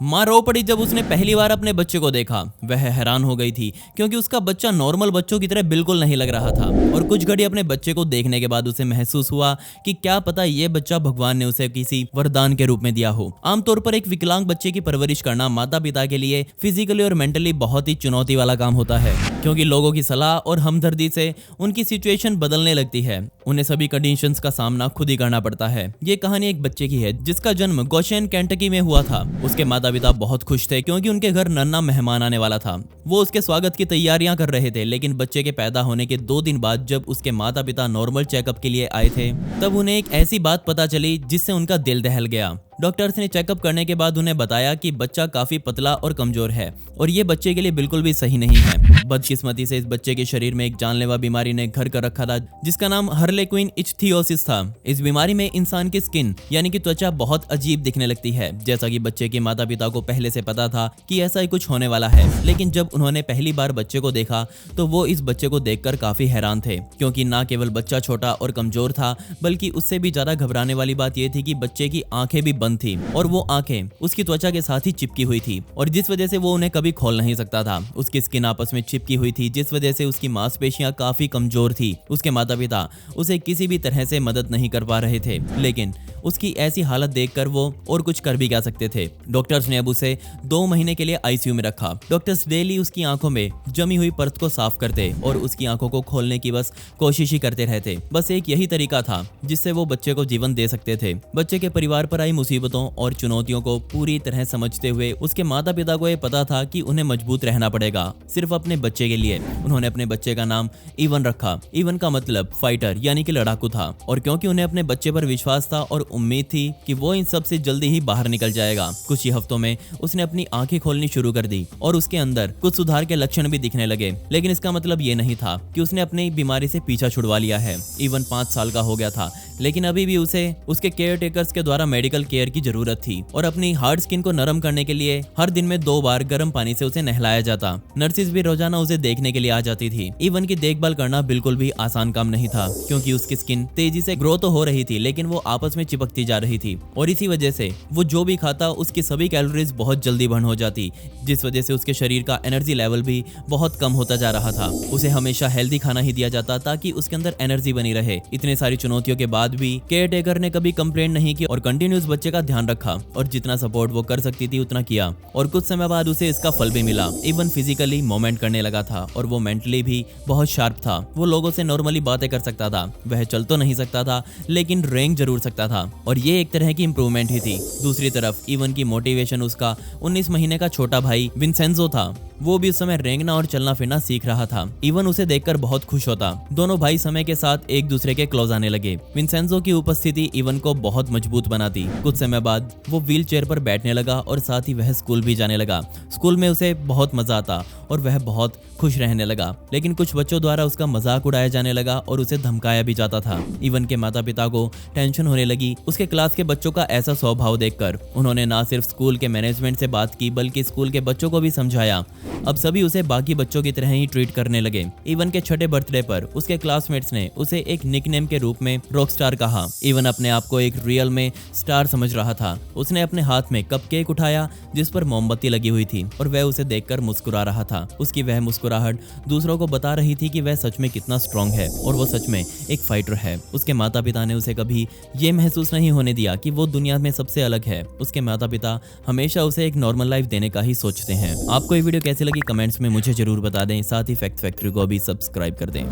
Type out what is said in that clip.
माँ रो पड़ी जब उसने पहली बार अपने बच्चे को देखा। वह हैरान हो गई थी क्योंकि उसका बच्चा नॉर्मल बच्चों की तरह बिल्कुल नहीं लग रहा था और कुछ घड़ी अपने बच्चे को देखने के बाद उसे महसूस हुआ कि क्या पता ये बच्चा भगवान ने उसे किसी वरदान के रूप में दिया हो। आमतौर पर एक विकलांग बच्चे की परवरिश करना माता पिता के लिए फिजिकली और मेंटली बहुत ही चुनौती वाला काम होता है, क्योंकि लोगों की सलाह और हमदर्दी से उनकी सिचुएशन बदलने लगती है। उन्हें सभी कंडीशंस का सामना खुद ही करना पड़ता है। ये कहानी एक बच्चे की है जिसका जन्म गोशेन केंटकी में हुआ था। उसके माता पिता बहुत खुश थे क्योंकि उनके घर नन्हा मेहमान आने वाला था। वो उसके स्वागत की तैयारियां कर रहे थे, लेकिन बच्चे के पैदा होने के 2 दिन बाद जब उसके माता पिता नॉर्मल चेकअप के लिए आए थे, तब उन्हें एक ऐसी बात पता चली जिससे उनका दिल दहल गया। डॉक्टर्स ने चेकअप करने के बाद उन्हें बताया कि बच्चा काफी पतला और कमजोर है और ये बच्चे के लिए बिल्कुल भी सही नहीं है। बदकिस्मती से इस बच्चे के शरीर में एक जानलेवा बीमारी ने घर कर रखा था जिसका नाम हार्लेक्विन इच्थियोसिस था। इस बीमारी में इंसान की स्किन यानी कि त्वचा बहुत अजीब दिखने लगती है। जैसा कि बच्चे के माता पिता को पहले से पता था कि ऐसा ही कुछ होने वाला है, लेकिन जब उन्होंने पहली बार बच्चे को देखा तो वो इस बच्चे को देखकर काफी हैरान थे, क्योंकि ना केवल बच्चा छोटा और कमजोर था बल्कि उससे भी ज्यादा घबराने वाली बात यह थी कि बच्चे की आंखें भी बंद थी और वो आंखें उसकी त्वचा के साथ ही चिपकी हुई थी और जिस वजह से वो उन्हें कभी खोल नहीं सकता था। उसकी स्किन आपस में चिपकी हुई थी जिस वजह से उसकी मांसपेशियां काफी कमजोर थी। उसके माता पिता उसे किसी भी तरह से मदद नहीं कर पा रहे थे, लेकिन उसकी ऐसी हालत देखकर वो और कुछ कर भी क्या सकते थे। डॉक्टर्स ने अब उसे 2 महीने के लिए आईसीयू में रखा। डॉक्टर्स डेली उसकी आंखों में जमी हुई परत को साफ करते और उसकी आंखों को खोलने की बस कोशिश ही करते रहते। बस एक यही तरीका था जिससे वो बच्चे को जीवन दे सकते थे। बच्चे के परिवार पर आई मुसीबतों और चुनौतियों को पूरी तरह समझते हुए उसके माता पिता को यह पता था कि उन्हें मजबूत रहना पड़ेगा सिर्फ अपने बच्चे के लिए। उन्होंने अपने बच्चे का नाम इवन रखा। इवन का मतलब फाइटर यानी कि लड़ाकू था, और क्योंकि उन्हें अपने बच्चे पर विश्वास था और उम्मीद थी कि वो इन सब से जल्दी ही बाहर निकल जाएगा। कुछ ही हफ्तों में उसने अपनी आंखें खोलनी शुरू कर दी और उसके अंदर कुछ सुधार के लक्षण भी दिखने लगे, लेकिन इसका मतलब ये नहीं था कि उसने अपनी बीमारी से पीछा छुड़वा लिया है। इवन 5 साल का हो गया था, लेकिन अभी भी उसे उसके केयर टेकर्स के द्वारा मेडिकल केयर की जरूरत थी और अपनी हार्ड स्किन को नरम करने के लिए हर दिन में 2 बार गर्म पानी से उसे नहलाया जाता। नर्सिस भी रोजाना उसे देखने के लिए आ जाती थी। इवन की देखभाल करना बिल्कुल भी आसान काम नहीं था, क्योंकि उसकी स्किन तेजी से ग्रो तो हो रही थी लेकिन वो आपस में चिपकती जा रही थी और इसी वजह से वो जो भी खाता उसकी सभी कैलोरीज बहुत जल्दी बर्न हो जाती, जिस वजह से उसके शरीर का एनर्जी लेवल भी बहुत कम होता जा रहा था। उसे हमेशा हेल्दी खाना ही दिया जाता ताकि उसके अंदर एनर्जी बनी रहे। इतने सारी चुनौतियों के बाद भी केयर टेकर ने कभी कंप्लेंट नहीं की और कंटिन्यूस बच्चे का ध्यान रखा और जितना सपोर्ट वो कर सकती थी उतना किया, और कुछ समय बाद उसे इसका फल भी मिला। इवन फिजिकली मूवमेंट करने लगा था और वो मेंटली भी बहुत शार्प था। वो लोगों से नॉर्मली बातें कर सकता था। वह चल तो नहीं सकता था लेकिन रेंग जरूर सकता था और ये एक तरह की इंप्रूवमेंट ही थी। दूसरी तरफ इवन की मोटिवेशन उसका 19 महीने का छोटा भाई विंसेंजो था। वो भी उस समय रेंगना और चलना फिरना सीख रहा था। इवन उसे देखकर बहुत खुश होता। दोनों भाई समय के साथ एक दूसरे के क्लोज आने लगे। विंसेंजो की उपस्थिति इवन को बहुत मजबूत बनाती। कुछ समय बाद वो व्हील चेयर पर बैठने लगा और साथ ही वह स्कूल भी जाने लगा। स्कूल में उसे बहुत मजा आता और वह बहुत खुश रहने लगा, लेकिन कुछ बच्चों द्वारा उसका मजाक उड़ाया जाने लगा और उसे धमकाया भी जाता था। इवन के माता पिता को टेंशन होने लगी उसके क्लास के बच्चों का ऐसा स्वभाव देखकर। उन्होंने ना सिर्फ स्कूल के मैनेजमेंट से बात की बल्कि स्कूल के बच्चों को भी समझाया। अब सभी उसे बाकी बच्चों की तरह ही ट्रीट करने लगे। इवन के छठे बर्थडे पर उसके क्लासमेट्स ने उसे एक निकनेम के रूप में रॉकस्टार कहा। इवन अपने आप को एक रियल में स्टार समझ रहा था। उसने अपने हाथ में कपकेक उठाया जिस पर मोमबत्ती लगी हुई थी और वह उसे देखकर मुस्कुरा रहा था। उसकी वह मुस्कुराहट दूसरों को बता रही थी कि वह सच में कितना स्ट्रांग है और वो सच में एक फाइटर है। उसके माता पिता ने उसे कभी ये महसूस नहीं होने दिया कि वो दुनिया में सबसे अलग है। उसके माता पिता हमेशा उसे एक नॉर्मल लाइफ देने का ही सोचते हैं। आपको ये वीडियो कैसी लगी कमेंट्स में मुझे जरूर बता दें। साथ ही फैक्ट फैक्ट्री को भी सब्सक्राइब कर दें।